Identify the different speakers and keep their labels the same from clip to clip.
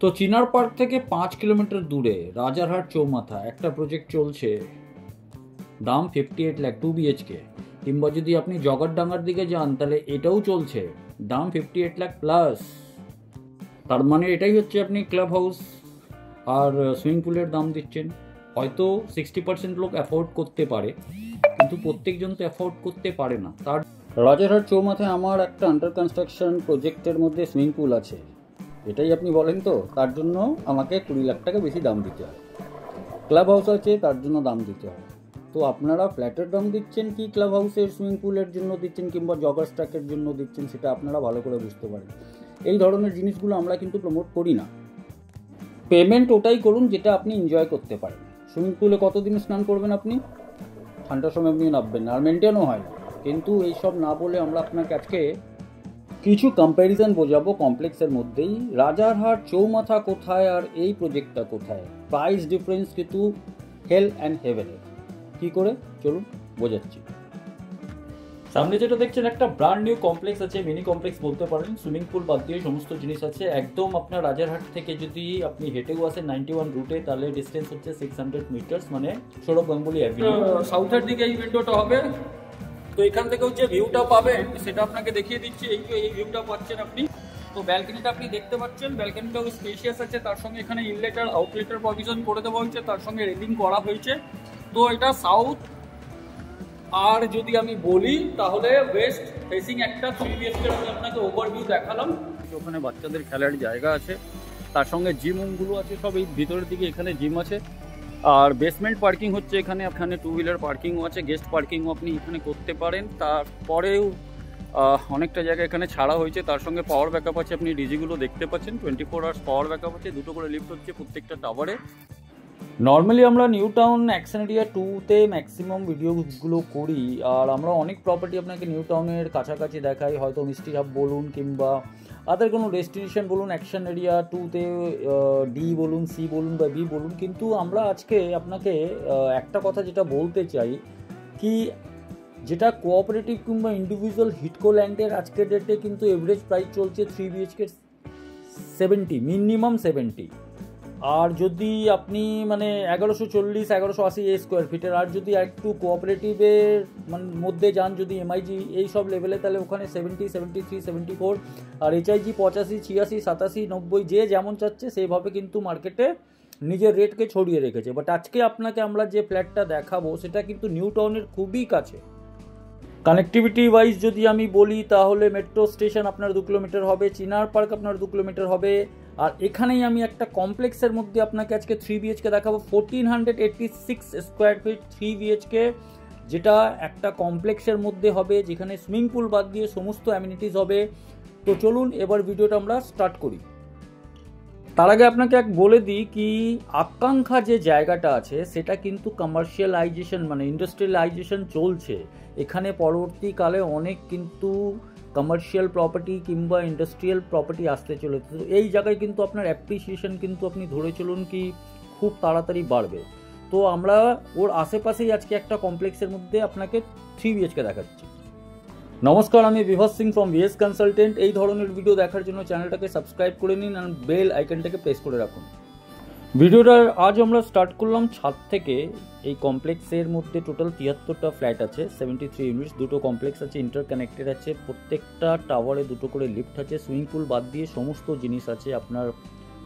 Speaker 1: তো চিনার পার্ক থেকে 5 কিলোমিটার দূরে রাজারহাট চৌমাথা একটা প্রজেক্ট চলছে, দাম 58 লাখ 2 বিএইচকে। কিংবা যদি আপনি জগৎডাঙ্গার দিকে যান তাহলে এটাও চলছে, দাম 58 লাখ প্লাস। তার মানে এটাই হচ্ছে আপনি ক্লাব হাউস আর সুইমিং পুলের দাম দিচ্ছেন। হয়তো 60% লোক অ্যাফোর্ড করতে পারে, কিন্তু প্রত্যেকজন তো অ্যাফোর্ড করতে পারে না। তার রাজারহাট চৌমাথায় আমার একটা আন্ডার কনস্ট্রাকশন প্রজেক্টের মধ্যে সুইমিং পুল আছে, এটাই আপনি বলেন তো, তার জন্য আমাকে 20 লাখ টাকা বেশি দাম দিতে হয়। ক্লাব হাউস আছে তার জন্য দাম দিতে হয়। তো আপনারা ফ্ল্যাটের দাম দিচ্ছেন কি ক্লাব হাউসের সুইমিং পুলের জন্য দিচ্ছেন কিংবা জগার স্ট্রাকের জন্য দিচ্ছেন, সেটা আপনারা ভালো করে বুঝতে পারেন। এই ধরনের জিনিসগুলো আমরা কিন্তু প্রমোট করি না। পেমেন্ট ওটাই করুন যেটা আপনি এনজয় করতে পারেন। সুইমিং পুলে কতদিন স্নান করবেন আপনি? ঠান্ডার সময় আপনি নামবেন না, আর মেনটেনও হয় না। কিন্তু এইসব না বলে আমরা আপনাকে আজকে কিছু কম্প্যারিজন বোঝাবো কমপ্লেক্সের মধ্যেই। রাজারহাট চৌমাথা কোথায় আর এই প্রজেক্টটা কোথায়, প্রাইস ডিফারেন্স কিন্তু হেল অ্যান্ড হেভেনের। কী করে চলুন বোঝাচ্ছি। সামনে যেটা দেখছেন একটা ব্র্যান্ড নিউ কমপ্লেক্স আছে, মিনি কমপ্লেক্স বলতে পারেন। সুইমিং পুল বাদ দিয়ে সমস্ত জিনিস আছে। একদম আপনার রাজারহাট থেকে যদি আপনি হেঁটেও আসেন 91 রুটে, তাহলে ডিস্টেন্স হচ্ছে 600 মিটার্স, মানে সৌরভ গাঙ্গুলি অ্যাভিনিউ। সাউথের দিকে এই উইন্ডোটা হবে। তো এখান থেকেও যে ভিউটা পাবেন সেটা আপনাকে দেখিয়ে দিচ্ছি। এই ভিউটা পাচ্ছেন আপনি। তো ব্যালকনিটা আপনি দেখতে পাচ্ছেন, ব্যালকনিটাও স্পেশিয়াস আছে। তার সঙ্গে এখানে ইনলেটার আউটলেটার প্রভিশন করে দেওয়া হয়েছে, তার সঙ্গে রেলিং করা হয়েছে। তো এটা সাউথ। আর যদি আমি বলি তাহলে ওয়েস্ট ফেসিং একটা 3 বিএইচকে আমি আপনাকে ওভারভিউ দেখালাম। ওখানে বাচ্চাদের খেলার জায়গা আছে, তার সঙ্গে জিমগুলো আছে সব এই ভিতরের দিকে। এখানে জিম আছে, আর বেসমেন্ট পার্কিং হচ্ছে এখানে। এখানে 2 হুইলার পার্কিংও আছে, গেস্ট পার্কিংও আপনি এখানে করতে পারেন। তারপরেও অনেকটা জায়গা এখানে ছাড়া হয়েছে। তার সঙ্গে পাওয়ার ব্যাকআপ আছে, আপনি ডিজিগুলো দেখতে পাচ্ছেন। 24 আওয়ার্স পাওয়ার ব্যাকআপ আছে, 2টো করে লিফট হচ্ছে প্রত্যেকটা টাওয়ারে। নর্মালি আমরা নিউ টাউন অ্যাকশন এরিয়া 2তে ম্যাক্সিমাম ভিডিওগুলো করি, আর আমরা অনেক প্রপার্টি আপনাকে নিউ টাউনের কাছাকাছি দেখাই, হয়তো মিষ্টি হাব বলুন কিংবা আদার কোনো ডেস্টিনেশন বলুন, অ্যাকশন এরিয়া 2তে ডি বলুন, সি বলুন বা বি বলুন। কিন্তু আমরা আজকে আপনাকে একটা কথা যেটা বলতে চাই কি, যেটা কোঅপারেটিভ কিংবা ইন্ডিভিজুয়াল হিটকো ল্যান্ডের আজকের ডেটে কিন্তু এভারেজ প্রাইস চলছে 3 বিএইচকে 70, মিনিমাম 70। আর যদি আপনি মানে 1140 1180 স্কোয়ার ফিটের, আর যদি একটু কোঅপারেটিভের মধ্যে যান, যদি এমআইজি এই সব লেভেলে, তাহলে ওখানে 70, 73, 74। আর এইচআইজি 85, 86, 87, 90, যে যেমন চাচ্ছে সেইভাবে কিন্তু মার্কেটে নিজের রেটকে ছড়িয়ে রেখেছে। বাট আজকে আপনাকে আমরা যে ফ্ল্যাটটা দেখাবো সেটা কিন্তু নিউ টাউনের খুবই কাছে। কানেক্টিভিটি ওয়াইজ যদি আমি বলি তাহলে মেট্রো স্টেশন আপনার 2 কিলোমিটার হবে, চিনার পার্ক আপনার 2 কিলোমিটার হবে। আর এখানেই আমি একটা কমপ্লেক্সের মধ্যে আপনাকে আজকে 3 বিএইচকে দেখাবো, 1486 স্কোয়ার ফিট 3 বিএইচকে, যেটা একটা কমপ্লেক্সের মধ্যে হবে, যেখানে সুইমিং পুল বাদ দিয়ে সমস্ত অ্যামিনিটিস হবে। তো চলুন এবার ভিডিওটা আমরা স্টার্ট করি। তার আগে আপনাকে বলে দিই কি, আকাঙ্ক্ষা যে জায়গাটা আছে সেটা কিন্তু কমার্শিয়ালাইজেশন মানে ইন্ডাস্ট্রিয়ালাইজেশন চলছে। এখানে পরবর্তীকালে অনেক কিন্তু কমার্শিয়াল প্রপার্টি কিংবা ইন্ডাস্ট্রিয়াল প্রপার্টি আসতে চলেছে। তো এই জায়গায় কিন্তু আপনার অ্যাপ্রিসিয়েশন কিন্তু আপনি ধরে চলুন কি খুব তাড়াতাড়ি বাড়বে। তো আমরা ওর আশেপাশেই আজকে একটা কমপ্লেক্সের মধ্যে আপনাকে 3 বিএইচকে দেখাচ্ছি। নমস্কার, আমি Bibhas Singh from VS consultant. এই ধরনের ভিডিও দেখার জন্য চ্যানেলটাকে সাবস্ক্রাইব করে নিন আর বেল আইকনটাকে প্রেস করে রাখুন। ভিডিওটা আজ আমরা স্টার্ট করলাম ছাদ থেকে। এই কমপ্লেক্সের মধ্যে টোটাল 73টা ফ্ল্যাট আছে, 73 ইউনিটস, 2টো কমপ্লেক্স আছে, ইন্টারকানেক্টেড আছে। প্রত্যেকটা টাওয়ারে 2টো করে লিফট আছে। সুইমিং পুল বাদ দিয়ে সমস্ত জিনিস আছে, আপনার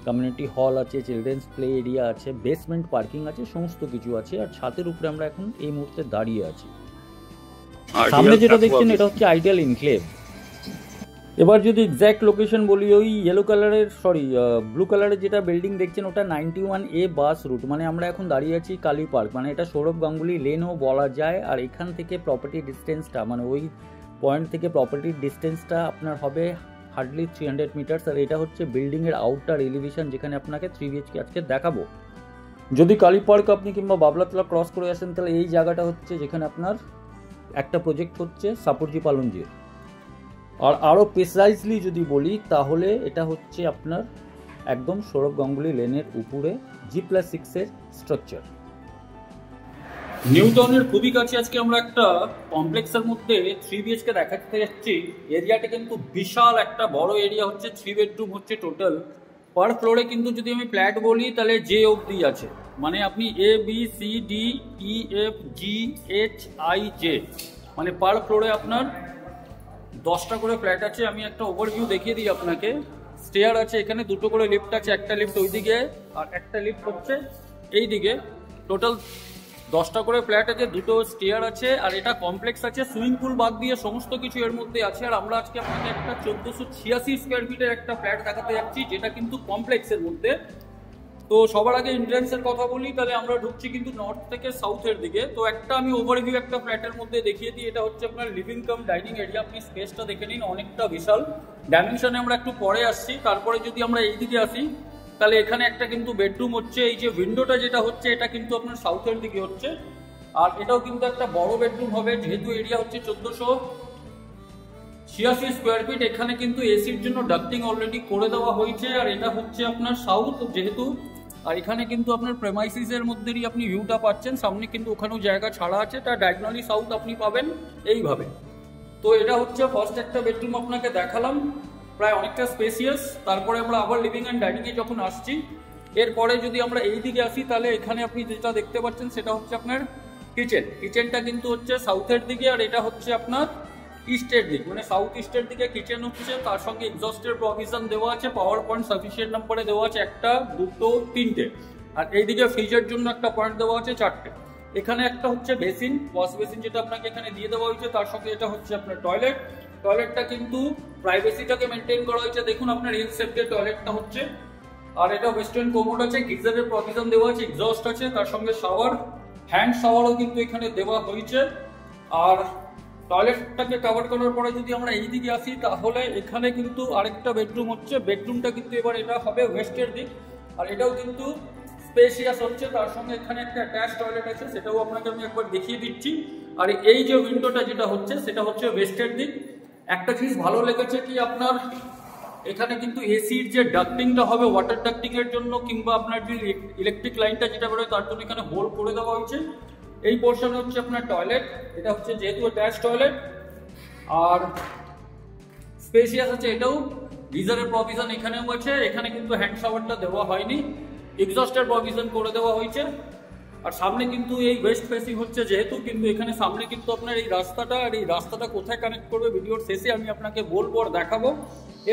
Speaker 1: কমিউনিটি হল আছে, চিলড্রেন্স প্লে এরিয়া আছে, বেসমেন্ট পার্কিং আছে, সমস্ত কিছু আছে। আর ছাদের উপরে আমরা এখন এই মুহূর্তে দাঁড়িয়ে আছি। সামনে যেটা দেখছেন এটা হচ্ছে আইডিয়াল ইনক্লেভ। এবার যদি এক্স্যাক্ট লোকেশন বলি, ওই ইয়েলো কালারের ব্লু কালারের যেটা বিল্ডিং দেখছেন ওটা 91A বাস রুট, মানে আমরা এখন দাঁড়িয়ে আছি কালী পার্ক, মানে এটা সৌরভ গাঙ্গুলি লেনও বলা যায়। আর এখান থেকে প্রপার্টি ডিস্টেন্সটা মানে ওই পয়েন্ট থেকে প্রপার্টির ডিস্টেন্সটা আপনার হবে হার্ডলি 300 মিটার্স। আর এটা হচ্ছে বিল্ডিংয়ের আউটার এলিভেশন, যেখানে আপনাকে 3 বিএইচকে আজকে দেখাবো। যদি কালী পার্ক আপনি কিংবা বাবলাতলা ক্রস করে আসেন তাহলে এই জায়গাটা হচ্ছে যেখানে আপনার একটা প্রজেক্ট হচ্ছে সাপুরজি পালনজির। আর আরও প্রিসাইজলি যদি বলি তাহলে এটা হচ্ছে আপনার একদম সৌরভ গাঙ্গুলি লেনের উপরে G+6 স্ট্রাকচার। নিউ টাউনের খুবই কাছে আজকে আমরা একটা কমপ্লেক্সের মধ্যে 3 বিএইচকে দেখাতে যাচ্ছি। এরিয়াটা কিন্তু বিশাল একটা বড় এরিয়া হচ্ছে, 3 বেডরুম হচ্ছে টোটাল। পার ফ্লোরে কিন্তু যদি আমি ফ্ল্যাট বলি তাহলে জে অবধি আছে, মানে আপনি ABCDEFGHIJ, মানে পার ফ্লোরে আপনার 10টা করে ফ্ল্যাট আছে। আমি একটা ওভারভিউ দেখিয়ে দিই আপনাকে। স্টেয়ার আছে, এখানে 2টো করে লিফট আছে, একটা লিফট ওইদিকে আর একটা লিফট হচ্ছে এই দিকে। টোটাল 10টা করে ফ্ল্যাট আছে, 2টো স্টেয়ার আছে, আর এটা কমপ্লেক্স আছে, সুইমিং পুল বাদ দিয়ে সমস্ত কিছু এর মধ্যে আছে। আর আমরা আজকে আপনাকে একটা 1486 স্কোয়ার ফিটের একটা ফ্ল্যাট দেখাতে যাচ্ছি, যেটা কিন্তু কমপ্লেক্সের মধ্যে। তো সবার আগে এন্ট্রান্সের কথা বলি, তাহলে আমরা ঢুকছি কিন্তু নর্থ থেকে সাউথের দিকে। তো একটা আমি ওভারভিউ একটা ফ্ল্যাটের মধ্যে দেখিয়ে দিই। এটা হচ্ছে আপনার লিভিং কাম ডাইনিং এরিয়া। আপনি স্পেসটা দেখে নিন, অনেকটা বিশাল। ডাইমেনশনে আমরা একটু পরে আসছি। তারপরে যদি আমরা এই দিকে আসি, তাহলে এখানে একটা কিন্তু বেডরুম হচ্ছে। এই যে উইন্ডোটা যেটা হচ্ছে, এটা কিন্তু আপনার সাউথের দিকে হচ্ছে। আর এটাও কিন্তু একটা বড় বেডরুম হবে, যেহেতু এরিয়া হচ্ছে 1486 স্কোয়ার ফিট। এখানে কিন্তু এসির জন্য ডাক্টিং অলরেডি করে দেওয়া হয়েছে। আর এটা হচ্ছে আপনার সাউথ যেহেতু, আর এখানে কিন্তু আপনার প্রেমাইসিসের মধ্যেই আপনি ভিউটা পাচ্ছেন। সামনে কিন্তু ওখানেও জায়গা ছাড়া আছে, তার ডায়াগনালি সাউথ আপনি পাবেন এইভাবে। তো এটা হচ্ছে ফার্স্ট একটা বেডরুম আপনাকে দেখালাম, প্রায় অনেকটা স্পেসিয়াস। তারপরে আমরা আবার লিভিং অ্যান্ড ডাইনিংয়ে যখন আসছি, এরপরে যদি আমরা এই দিকে আসি, তাহলে এখানে আপনি যেটা দেখতে পাচ্ছেন সেটা হচ্ছে আপনার কিচেন। কিচেনটা কিন্তু হচ্ছে সাউথের দিকে, আর এটা হচ্ছে আপনার ইস্টের দিক, মানে সাউথ ইস্টের দিকে কিচেন হচ্ছে। তার সঙ্গে এক্সস্টের প্রভিশন দেওয়া আছে, পাওয়ার পয়েন্ট সাফিসিয়েন্ট নাম্বারে দেওয়া আছে 1, 2, 3টে। আর এইদিকে ফ্রিজের জন্য একটা পয়েন্ট দেওয়া আছে 4টে। এখানে একটা হচ্ছে বেসিন, ওয়াশ বেসিন, যেটা আপনাকে এখানে দিয়ে দেওয়া হয়েছে। তার সঙ্গে এটা হচ্ছে আপনার টয়লেট। টয়লেটটা কিন্তু প্রাইভেসিটাকে মেনটেন করা হয়েছে, দেখুন আপনার এল শেপের টয়লেটটা হচ্ছে। আর এটা ওয়েস্টার্ন কোমোড আছে, গিজারের প্রভিশন দেওয়া আছে, এক্সস্ট আছে, তার সঙ্গে শাওয়ার, হ্যান্ড শাওয়ারও কিন্তু এখানে দেওয়া হয়েছে। আর টয়লেটটাকে কভার করার পরে যদি আমরা এই দিকে আসি, তাহলে এখানে কিন্তু আরেকটা বেডরুম হচ্ছে। বেডরুমটা কিন্তু এবার এটা হবে ওয়েস্টের দিক, আর এটাও কিন্তু স্পেসিয়াস হচ্ছে। তার সঙ্গে এখানে একটা অ্যাটাচ টয়লেট আছে, সেটাও আপনাকে আমি একবার দেখিয়ে দিচ্ছি। আর এই যে উইন্ডোটা যেটা হচ্ছে, সেটা হচ্ছে ওয়েস্টের দিক। একটা জিনিস ভালো লেগেছে কি, আপনার এখানে কিন্তু এসির যে ডাক্টিংটা হবে ওয়াটার ডাক্টিং এর জন্য, কিংবা আপনার যে ইলেকট্রিক লাইনটা যেটা বেরোয় তার জন্য এখানে হোল করে দেওয়া হয়েছে। এই পোর্শন হচ্ছে আপনার টয়লেট, এটা হচ্ছে যেহেতু অ্যাটাচ টয়লেট আর স্পেসিয়াস আছে। এটাও গিজারের প্রভিশন এখানেও আছে। এখানে কিন্তু হ্যান্ড শাওয়ারটা দেওয়া হয়নি, এক্সস্টের প্রভিশন করে দেওয়া হয়েছে। আর সামনে কিন্তু এই ওয়েস্ট ফেসিং হচ্ছে যেহেতু, কিন্তু এখানে সামনে কিন্তু আপনার এই রাস্তাটা, আর এই রাস্তাটা কোথায় কানেক্ট করবে ভিডিওর শেষে আমি আপনাকে বলবো আর দেখাবো।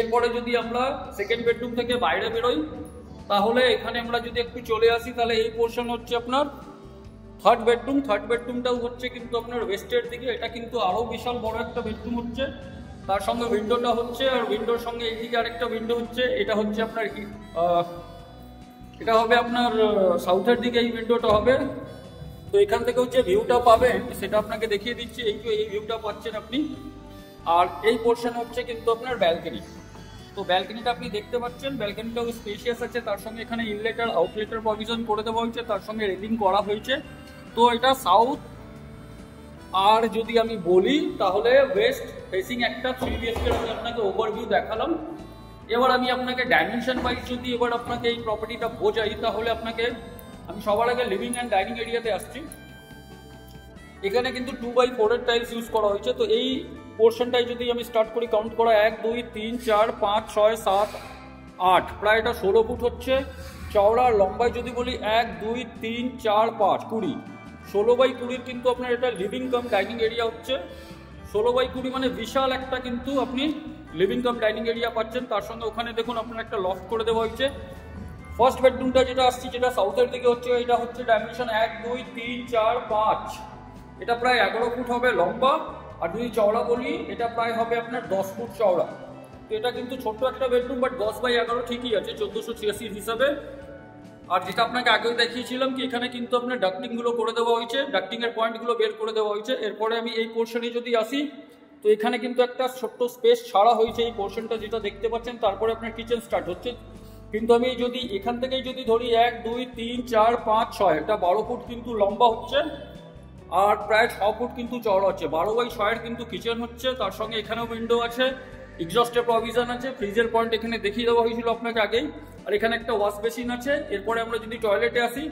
Speaker 1: এরপরে যদি আমরা সেকেন্ড বেডরুম থেকে বাইরে বেরোই, তাহলে এখানে আমরা যদি একটু চলে আসি, তাহলে এই পোর্শন হচ্ছে আপনার থার্ড বেডরুম। থার্ড বেডরুমটাও হচ্ছে কিন্তু আপনার ওয়েস্টের দিকে। এটা কিন্তু আরো বিশাল বড় একটা বেডরুম হচ্ছে। তার সঙ্গে উইন্ডোটা হচ্ছে, আর উইন্ডোর সঙ্গে এইদিকে আরেকটা উইন্ডো হচ্ছে। এটা হচ্ছে আপনার এটা হবে আপনার সাউথের দিকে এই উইন্ডোটা হবে। তো এখান থেকে হচ্ছে ভিউটা পাবেন, সেটা আপনাকে দেখিয়ে দিচ্ছি। এই ভিউটা পাচ্ছেন আপনি। আর এই পোর্শন হচ্ছে কিন্তু আপনার ব্যালকনি। তো ব্যালকনিটা আপনি দেখতে পাচ্ছেন, ব্যালকনিটাও স্পেশিয়াস আছে। তার সঙ্গে এখানে ইনলেট আর আউটলেটের প্রভিশন করে দেওয়া হয়েছে, তার সঙ্গে রেলিং করা হয়েছে। তো এটা সাউথ। আর যদি আমি বলি, তাহলে ওয়েস্ট ফেসিং একটা 3 BHK আমি আপনাকে ওভারভিউ দেখালাম। এবার আমি আপনাকে ডাইমেনশন ওয়াইজ যদি এবার আপনাকে এই প্রপার্টিটা বোঝাই, তাহলে আপনাকে আমি সবার আগে লিভিং অ্যান্ড ডাইনিং এরিয়াতে আসছি। এখানে কিন্তু 2x4 এর টাইলস ইউজ করা হয়েছে। তো এই পোর্শনটাই যদি আমি স্টার্ট করি কাউন্ট করা, 1, 2, 3, 4, 5, 6, 7, 8, প্রায় এটা 16 ফুট হচ্ছে চওড়া। লম্বায় যদি বলি 1, 2, 3, 4, 5, 20, 16x20 কিন্তু আপনার এটা লিভিং কাম ডাইনিং এরিয়া হচ্ছে। 16x20 মানে বিশাল একটা কিন্তু আপনি লিভিং কাম ডাইনিং এরিয়া পাচ্ছেন। তার সঙ্গে ওখানে দেখুন আপনার একটা লফট করে দেওয়া হয়েছে। ফার্স্ট বেডরুমটা যেটা আসছে, যেটা সাউথের দিকে হচ্ছে, এটা হচ্ছে ডাইমেনশন 1, 2, 3, 4, 5, এটা প্রায় 11 ফুট হবে লম্বা। আর যদি চওড়া বলি, এটা প্রায় হবে আপনার 10 ফুট চওড়া। তো এটা কিন্তু ছোট্ট একটা বেডরুম, বাট 10x11 ঠিকই আছে 1486 হিসাবে। আর যেটা আপনাকে আগেও দেখিয়েছিলাম কি, এখানে কিন্তু আপনার ডাক্টিং গুলো করে দেওয়া হয়েছে, ডাক্টিং এর পয়েন্ট গুলো বের করে দেওয়া হয়েছে। এরপরে আমি এই পোর্শনে যদি আসি, তো এখানে কিন্তু একটা ছোট্ট স্পেস ছাড়া হয়েছে এই পোর্শনটা যেটা দেখতে পাচ্ছেন। তারপরে আপনার কিচেন স্টার্ট হচ্ছে। কিন্তু আমি যদি এখান থেকেই যদি ধরি 1, 2, 3, 4, 5, 6, এটা 12 ফুট কিন্তু লম্বা হচ্ছে। আর প্রায় 6 ফুট কিন্তু চওড়া হচ্ছে। 12x6 এর কিন্তু কিচেন হচ্ছে। তার সঙ্গে এখানেও উইন্ডো আছে, এক্সস্টের প্রভিশন আছে, ফ্রিজের পয়েন্ট এখানে দেখিয়ে দেওয়া হয়েছিল আপনাকে আগেই। আর এখানে একটা ওয়াশ বেসিন আছে। এরপরে আমরা যদি টয়লেটে আসি,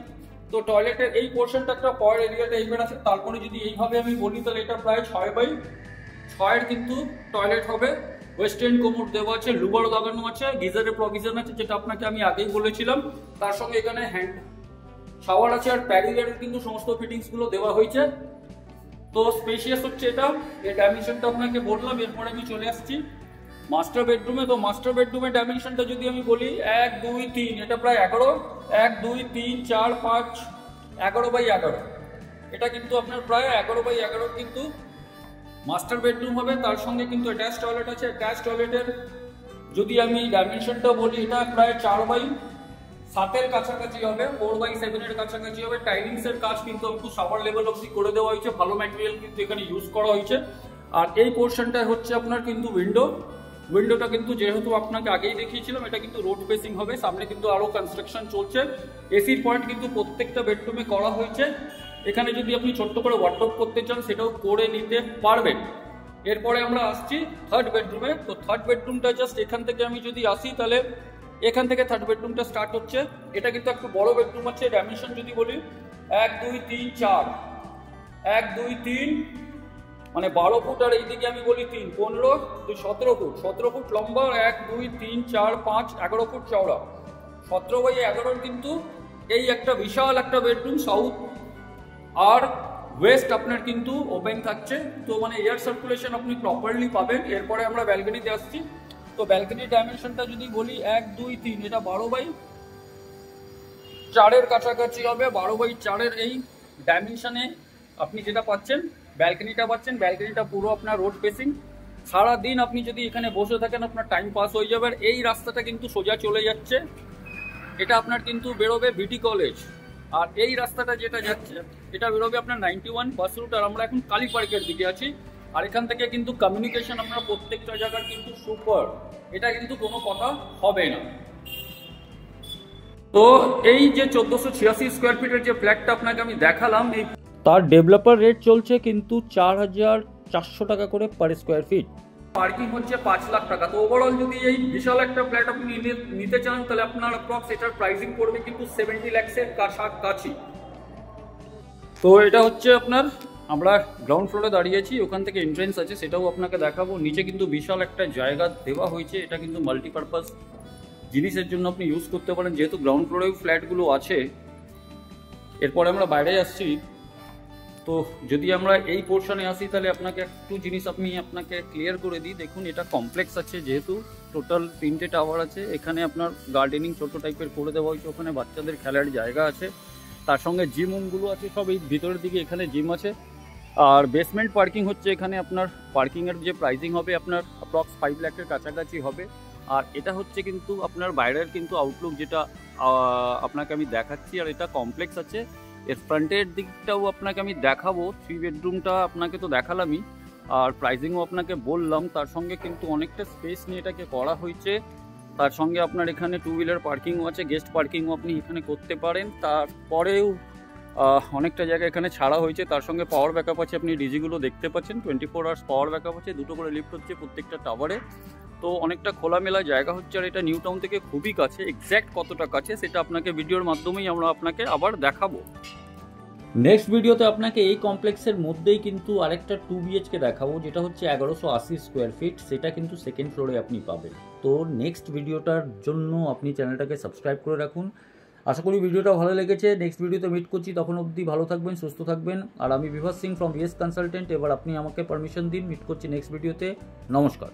Speaker 1: তো টয়লেটের এই পোর্শনটা একটা পয়ের এরিয়াটা এইবার আছে। তারপরে যদি এইভাবে আমি বলি, তাহলে এটা প্রায় 6x6 এর কিন্তু টয়লেট হবে। ওয়েস্টার্ন কোমর দেওয়া আছে, লুবারও লাগানো আছে, গিজারের প্রভিশন আছে যেটা আপনাকে আমি আগেই বলেছিলাম। তার সঙ্গে এখানে হ্যান্ড শাওয়ার আছে আর প্যারিলারের কিন্তু সমস্ত ফিটিংস গুলো দেওয়া হয়েছে। তো স্পেশিয়াস হচ্ছে এটা, এই ডাইমেনশনটা আপনাকে বললাম। এরপরে আমি চলে আসছি মাস্টার বেডরুমে। তো মাস্টার বেডরুমের ডাইমেনশনটা যদি আমি বলি 1 2 3, এটা প্রায় 11, 1 2 3 4 5 11x11, এটা কিন্তু আপনার প্রায় 11x11 কিন্তু মাস্টার বেডরুম হবে। তার সঙ্গে কিন্তু অ্যাটাচ টয়লেট আছে। অ্যাটাচ টয়লেটের যদি আমি ডাইমেনশনটা বলি এটা প্রায় 4x7 কাছাকাছি হবে, 4x7 কাছাকাছি হবে। টাইলিংস এর কাজ কিন্তু একটু শাওয়ার লেভেল অবধি করে দেওয়া হয়েছে, ভালো ম্যাটেরিয়াল কিন্তু এখানে ইউজ করা হয়েছে। আর এই পোর্শনটা হচ্ছে আপনার কিন্তু উইন্ডোটা কিন্তু যেহেতু আপনাকে আগেই দেখিয়েছিলাম এটা কিন্তু রোড ফেসিং হবে, সামনে কিন্তু আরো কনস্ট্রাকশন চলছে। এসির পয়েন্ট কিন্তু প্রত্যেকটা বেডরুমে করা হয়েছে। এখানে যদি আপনি ছোট্ট করে ওয়ার্ডরোব করতে চান সেটাও করে নিতে পারবেন। এরপরে আমরা আসছি থার্ড বেডরুমে। তো থার্ড বেডরুমটা জাস্ট এখান থেকে আমি যদি আসি তাহলে এখান থেকে থার্ড বেডরুমটা স্টার্ট হচ্ছে। এটা কিন্তু একটু বড় বেডরুম আছে। ডাইমেনশন যদি বলি 1 2 3 4, 1 2 3 মানে 12 ফুট, আর এইদিকে আমি বলি 3 15 17 ফুট, 17 ফুট লম্বা, 1 2 3 4 5 11 ফুট চওড়া, 17x11 কিন্তু এই একটা বিশাল একটা বেডরুম। সাউথ আর ওয়েস্ট আপনার কিন্তু ওপেন থাকছে, তো মানে এয়ার সার্কুলেশন আপনি প্রপারলি পাবেন। এরপরে আমরা ব্যালকনিতে আসছি। তো ব্যালকনির ডাইমেনশনটা যদি বলি 1 2 3, এটা 12x4 কাছাকাছি হবে। 12x4 এই ডাইমেনশনে আপনি যেটা পাচ্ছেন ব্যালকনিটা পাচ্ছেন। ব্যালকনিটা পুরো আপনার রোড ফেসিং। সারাদিন আপনি যদি এখানে বসে থাকেন আপনার টাইম পাস হয়ে যাবে। আর এই রাস্তাটা কিন্তু সোজা চলে যাচ্ছে, এটা আপনার কিন্তু বেরোবে বিটি কলেজ। আর এই রাস্তাটা যেটা যাচ্ছে এটা বেরোবে আপনার 91 বাস রুট। আর আমরা এখন কালী পার্কের দিকে আছি। আর এখান থেকে কিন্তু কমিউনিকেশন আপনার প্রত্যেকটা জায়গার কিন্তু সুপার, এটা কিন্তু কোনো কথা হবে না। তো এই যে 1486 স্কোয়ার ফিটের যে ফ্ল্যাটটা আপনাকে আমি দেখালাম, এই তার ডেভেলপার রেট চলছে কিন্তু 4400 টাকা করে পার স্কোয়ার ফিট। পার্কিং হচ্ছে 5 লাখ টাকা। তো ওভারঅল যদি এই বিশাল একটা ফ্ল্যাট আপনি নিতে চান তাহলে আপনার অ্যাপ্রক্স এটার প্রাইসিং পড়বে কিন্তু 70 লাখের কাছাকাছি। তো এটা হচ্ছে আপনার, আমরা গ্রাউন্ড ফ্লোরে দাঁড়িয়েছি, ওখান থেকে এন্ট্রেন্স আছে সেটাও আপনাকে দেখাবো। নিচে কিন্তু বিশাল একটা জায়গা দেওয়া হয়েছে, এটা কিন্তু মাল্টিপারপাস জিনিসের জন্য আপনি ইউজ করতে পারেন, যেহেতু গ্রাউন্ড ফ্লোরেও ফ্ল্যাটগুলো আছে। এরপরে আমরা বাইরে আসছি। তো যদি আমরা এই পোর্শনে আসি তাহলে আপনাকে একটু জিনিস আপনাকে ক্লিয়ার করে দিই। দেখুন এটা কমপ্লেক্স আছে, যেহেতু টোটাল 3টে টাওয়ার আছে। এখানে আপনার গার্ডেনিং ছোট টাইপের করে দেওয়া হয়েছে, ওখানে বাচ্চাদের খেলার জায়গা আছে, তার সঙ্গে জিম রুমগুলো আছে সব এই ভিতরের দিকে। এখানে জিম আছে। আর বেসমেন্ট পার্কিং হচ্ছে এখানে আপনার পার্কিংয়ের যে প্রাইসিং হবে আপনার অ্যাপ্রক্স 5 লাখের কাছাকাছি হবে। আর এটা হচ্ছে কিন্তু আপনার বাইরের কিন্তু আউটলুক, যেটা আপনাকে আমি দেখাচ্ছি। আর এটা কমপ্লেক্স আছে। এর ফ্রন্টের দিকটাও আপনাকে আমি দেখাবো। 3 বেডরুমটা আপনাকে তো দেখালামই, আর প্রাইসিংও আপনাকে বললাম। তার সঙ্গে কিন্তু অনেকটা স্পেস নিয়ে এটাকে করা হয়েছে। তার সঙ্গে আপনার এখানে 2 হুইলার পার্কিংও আছে, গেস্ট পার্কিংও আপনি এখানে করতে পারেন। তারপরেও অনেকটা জায়গা এখানে ছাড়া হয়েছে। তার সঙ্গে পাওয়ার ব্যাকআপ আছে, আপনি ডিজিগুলো দেখতে পাচ্ছেন, 24 আওয়ার্স পাওয়ার ব্যাকআপ আছে। 2টো করে লিফট হচ্ছে প্রত্যেকটা টাওয়ারে। তো অনেকটা খোলামেলা জায়গা হচ্ছে। আর এটা নিউ টাউন থেকে খুবই কাছে। এক্স্যাক্ট কতটা কাছে সেটা আপনাকে ভিডিওর মাধ্যমেই আমরা আপনাকে আবার দেখাবো। নেক্সট ভিডিওতে আপনাকে এই কমপ্লেক্সের মধ্যেই কিন্তু আরেকটা 2 BHK দেখাবো, যেটা হচ্ছে 1180 স্কোয়ার ফিট। সেটা কিন্তু সেকেন্ড ফ্লোরে আপনি পাবেন। তো নেক্সট ভিডিওটার জন্য আপনি চ্যানেলটাকে সাবস্ক্রাইব করে রাখুন। আশা করি ভিডিওটা ভালো লেগেছে। নেক্সট ভিডিওতে মিট করছি, তখন অবধি ভালো থাকবেন, সুস্থ থাকবেন। আর আমি Bibhas Singh from VS consultant. এবার আপনি আমাকে পারমিশন দিন, মিট করছি নেক্সট ভিডিওতে। নমস্কার।